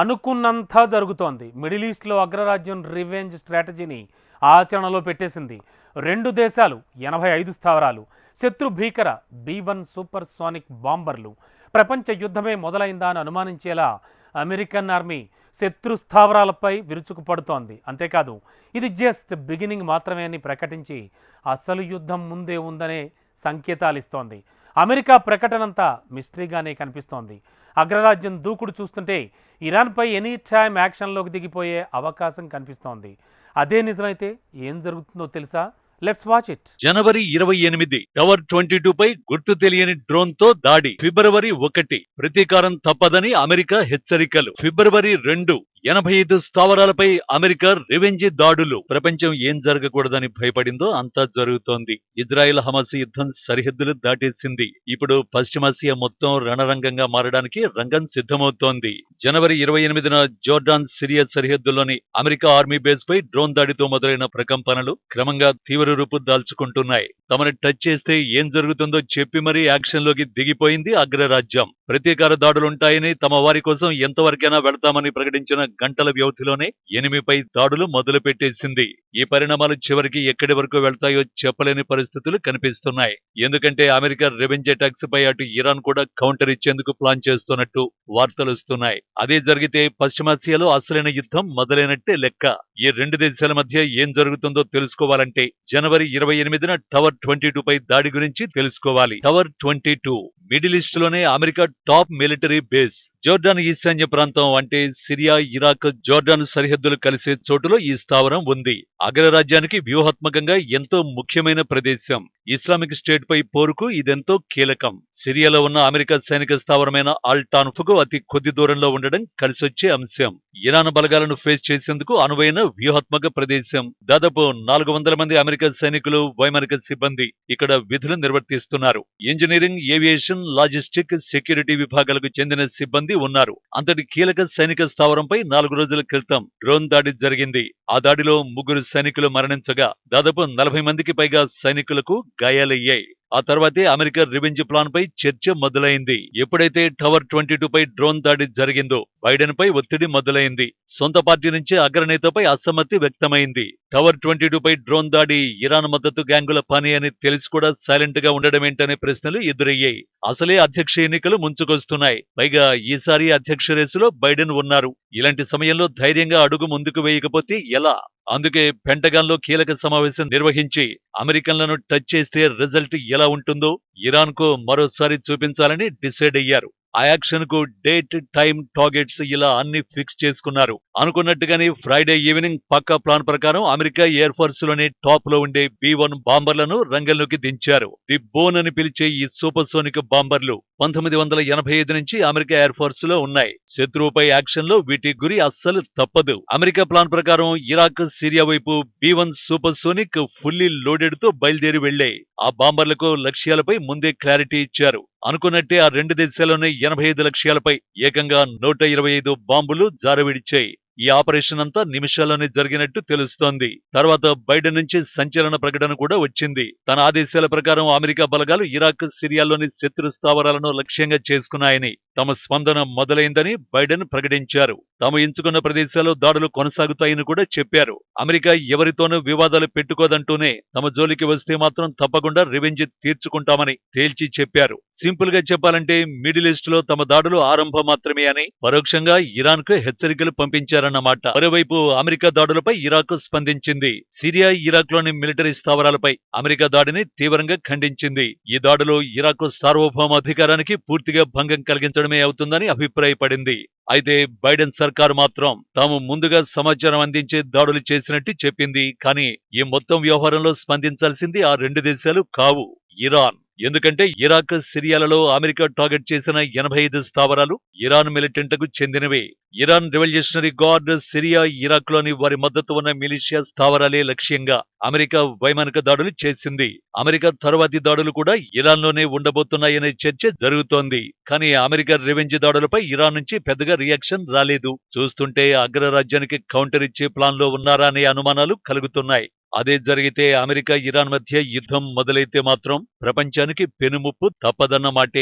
అనుకున్నంత జరుగుతోంది. మిడిల్ ఈస్ట్లో అగ్రరాజ్యం రివెంజ్ స్ట్రాటజీని ఆచరణలో పెట్టేసింది. రెండు దేశాలు 85 స్థావరాలు, శత్రు భీకర B-1 సూపర్ సోనిక్ బాంబర్లు. ప్రపంచ యుద్ధమే మొదలైందా అని అనుమానించేలా అమెరికన్ ఆర్మీ శత్రు స్థావరాలపై విరుచుకుపడుతోంది. అంతేకాదు, ఇది జస్ట్ బిగినింగ్ మాత్రమే అని ప్రకటించి అసలు యుద్ధం ముందే ఉందనే సంకేతాలు ఇస్తోంది. అమెరికా ప్రకటనంతా మిస్టరీగానే కనిపిస్తోంది. అగ్రరాజ్యం దూకుడు చూస్తుంటే ఇరాన్పై ఎనీ టైమ్ యాక్షన్లోకి దిగిపోయే అవకాశం కనిపిస్తోంది. అదే నిజమైతే ఏం జరుగుతుందో తెలుసా? Let's watch it. January 28 tower 22 పై గుర్తు తెలియని డ్రోన్ తో దాడి. ఫిబ్రవరి 1 ప్రతీకారం తప్పదని అమెరికా హెచ్చరికలు. ఫిబ్రవరి 2 85 స్థావరాలపై అమెరికా రివెంజ్ దాడులు. ప్రపంచం ఏం జరగకూడదని భయపడిందో అంతా జరుగుతోంది. ఇజ్రాయెల్ హమాస్ యుద్ధం సరిహద్దులు దాటేసింది. ఇప్పుడు పశ్చిమాసియా మొత్తం రణరంగంగా మారడానికి రంగం సిద్ధమవుతోంది. జనవరి 28న జోర్డాన్ సిరియా సరిహద్దుల్లోని అమెరికా ఆర్మీ బేస్ పై డ్రోన్ దాడితో మొదలైన ప్రకంపనలు క్రమంగా తీవ్ర రూపు దాల్చుకుంటున్నాయి. తమను టచ్ చేస్తే ఏం జరుగుతుందో చెప్పి మరీ యాక్షన్ లోకి దిగిపోయింది అగ్రరాజ్యం. ప్రతీకార దాడులుంటాయని, తమ వారి కోసం ఎంతవరకైనా వెళతామని ప్రకటించిన గంటల వ్యవధిలోనే ఎనిమిపై దాడులు మొదలుపెట్టేసింది. ఈ పరిణామాలు చివరికి ఎక్కడి వరకు వెళ్తాయో చెప్పలేని పరిస్థితులు కనిపిస్తున్నాయి. ఎందుకంటే అమెరికా రివెంజ్ అటాక్స్ పై అటు ఇరాన్ కూడా కౌంటర్ ఇచ్చేందుకు ప్లాన్ చేస్తున్నట్టు వార్తలు వస్తున్నాయి. అదే జరిగితే పశ్చిమాసియాలో అసలైన యుద్ధం మొదలైనట్టే లెక్క. ఈ రెండు దేశాల మధ్య ఏం జరుగుతుందో తెలుసుకోవాలంటే జనవరి 28న టవర్ 22 పై దాడి గురించి తెలుసుకోవాలి. టవర్ 22 మిడిల్ ఈస్ట్ లోనే America top military base. Jordan ఈశాన్య ప్రాంతం అంటే సిరియా, ఇరాక్, జోర్డాన్ సరిహద్దులు కలిసే చోటులో ఈ స్థావరం ఉంది. అగ్రరాజ్యానికి వ్యూహాత్మకంగా ఎంతో ముఖ్యమైన ప్రదేశం. ఇస్లామిక్ స్టేట్ పై పోరుకు ఇదెంతో కీలకం. సిరియాలో ఉన్న అమెరికా సైనిక స్థావరమైన అల్ టాన్ఫ్కు అతి కొద్ది దూరంలో ఉండడం కలిసొచ్చే అంశం. ఇరాన్ బలగాలను ఫేస్ చేసేందుకు అనువైన వ్యూహాత్మక ప్రదేశం. దాదాపు 400 మంది అమెరికా సైనికులు, వైమానిక సిబ్బంది ఇక్కడ విధులు నిర్వర్తిస్తున్నారు. ఇంజనీరింగ్, ఏవియేషన్, లాజిస్టిక్, సెక్యూరిటీ విభాగాలకు చెందిన సిబ్బంది ఉన్నారు. అంతటి కీలక సైనిక స్థావరంపై 4 రోజుల క్రితం డ్రోన్ దాడి జరిగింది. ఆ దాడిలో 3 సైనికులు మరణించగా దాదాపు 40 మందికి పైగా సైనికులకు గాయాలయ్యాయి. ఆ తర్వాతే అమెరికా రివెంజ్ ప్లాన్ పై చర్చ మొదలైంది. ఎప్పుడైతే టవర్ 22 పై డ్రోన్ దాడి జరిగిందో బైడెన్ పై ఒత్తిడి మొదలైంది. సొంత పార్టీ నుంచి అగ్రనేతపై అసమ్మతి వ్యక్తమైంది. టవర్ 22 పై డ్రోన్ దాడి ఇరాన్ మద్దతు గ్యాంగుల పని అని తెలిసి కూడా సైలెంట్ గా ఉండడమేంటనే ప్రశ్నలు ఎదురయ్యాయి. అసలే అధ్యక్ష ఎన్నికలు ముంచుకొస్తున్నాయి. పైగా ఈసారి అధ్యక్ష రేసులో బైడెన్ ఉన్నారు. ఇలాంటి సమయంలో ధైర్యంగా అడుగు ముందుకు వేయకపోతే ఎలా? అందుకే పెంటగాన్ లో కీలక సమావేశం నిర్వహించి అమెరికన్లను టచ్ చేస్తే రిజల్ట్ ఎలా ఉంటుందో ఇరాన్ కు మరోసారి చూపించాలని డిసైడ్ అయ్యారు. ఆ యాక్షన్ కు డేట్, టైం, టార్గెట్స్ ఇలా అన్ని ఫిక్స్ చేసుకున్నారు. అనుకున్నట్టుగానే ఫ్రైడే ఈవినింగ్ పక్కా ప్లాన్ ప్రకారం అమెరికా ఎయిర్ ఫోర్స్ లోనే టాప్ లో ఉండే B-1 బాంబర్లను రంగంలోకి దించారు. ది బోన్ అని పిలిచే ఈ సూపర్ సోనిక్ బాంబర్లు 1985 నుంచి అమెరికా ఎయిర్ ఫోర్స్ లో ఉన్నాయి. శత్రువుపై యాక్షన్ లో వీటి గురి అస్సలు తప్పదు. అమెరికా ప్లాన్ ప్రకారం ఇరాక్, సిరియా వైపు B-1 super sonic fully loaded తో బయలుదేరి వెళ్లాయి. ఆ బాంబర్లకు లక్ష్యాలపై ముందే క్లారిటీ ఇచ్చారు. అనుకున్నట్టే ఆ రెండు దేశాల్లోనే 85 లక్ష్యాలపై ఏకంగా 125 బాంబులు జారవిడిచాయి. ఈ ఆపరేషన్ అంతా నిమిషాల్లోనే జరిగినట్టు తెలుస్తోంది. తర్వాత బైడెన్ నుంచి సంచలన ప్రకటన కూడా వచ్చింది. తన ఆదేశాల ప్రకారం అమెరికా బలగాలు ఇరాక్, సిరియాలోని శత్రు స్థావరాలను లక్ష్యంగా చేసుకున్నాయని, తమ స్పందన మొదలైందని బైడెన్ ప్రకటించారు. తాము ఎంచుకున్న ప్రదేశాల్లో దాడులు కొనసాగుతాయని కూడా చెప్పారు. అమెరికా ఎవరితోనూ వివాదాలు పెట్టుకోదంటూనే తమ జోలికి వస్తే మాత్రం తప్పకుండా రివెంజ్ తీర్చుకుంటామని తేల్చి చెప్పారు. సింపుల్ గా చెప్పాలంటే మిడిల్ ఈస్ట్ లో తమ దాడులు ఆరంభం మాత్రమే అని పరోక్షంగా ఇరాన్ కు హెచ్చరికలు పంపించారన్నమాట. మరోవైపు అమెరికా దాడులపై ఇరాక్ స్పందించింది. సిరియా, ఇరాక్ లోని మిలిటరీ స్థావరాలపై అమెరికా దాడిని తీవ్రంగా ఖండించింది. ఈ దాడులు ఇరాక్ సార్వభౌమాధికారానికి పూర్తిగా భంగం కలిగించడమే అవుతుందని అభిప్రాయపడింది. అయితే బైడెన్ సర్కారు మాత్రం తాము ముందుగా సమాచారం అందించే దాడులు చేసినట్టు చెప్పింది. కానీ ఈ మొత్తం వ్యవహారంలో స్పందించాల్సింది ఆ రెండు దేశాలు కావు, ఇరాన్. ఎందుకంటే ఇరాక్, సిరియాలలో అమెరికా టార్గెట్ చేసిన 85 స్థావరాలు ఇరాన్ మిలిటెంట్లకు చెందినవే. Iran revolutionary guard Syria, Iraq లోని వారి మద్దతు ఉన్న మిలిషియా స్థావరాలే లక్ష్యంగా అమెరికా వైమానిక దాడులు చేసింది. అమెరికా తర్వాతి దాడులు కూడా ఇరాన్ లోనే ఉండబోతున్నాయనే చర్చ జరుగుతోంది. కానీ అమెరికా రివెంజ్ దాడులపై ఇరాన్ నుంచి పెద్దగా రియాక్షన్ రాలేదు. చూస్తుంటే అగ్రరాజ్యానికి కౌంటర్ ఇచ్చే ప్లాన్ లో ఉన్నారా అనే అనుమానాలు కలుగుతున్నాయి. అదే జరిగితే అమెరికా, ఇరాన్ మధ్య యుద్ధం మొదలైతే మాత్రం ప్రపంచానికి పెనుముప్పు తప్పదన్నమాటే.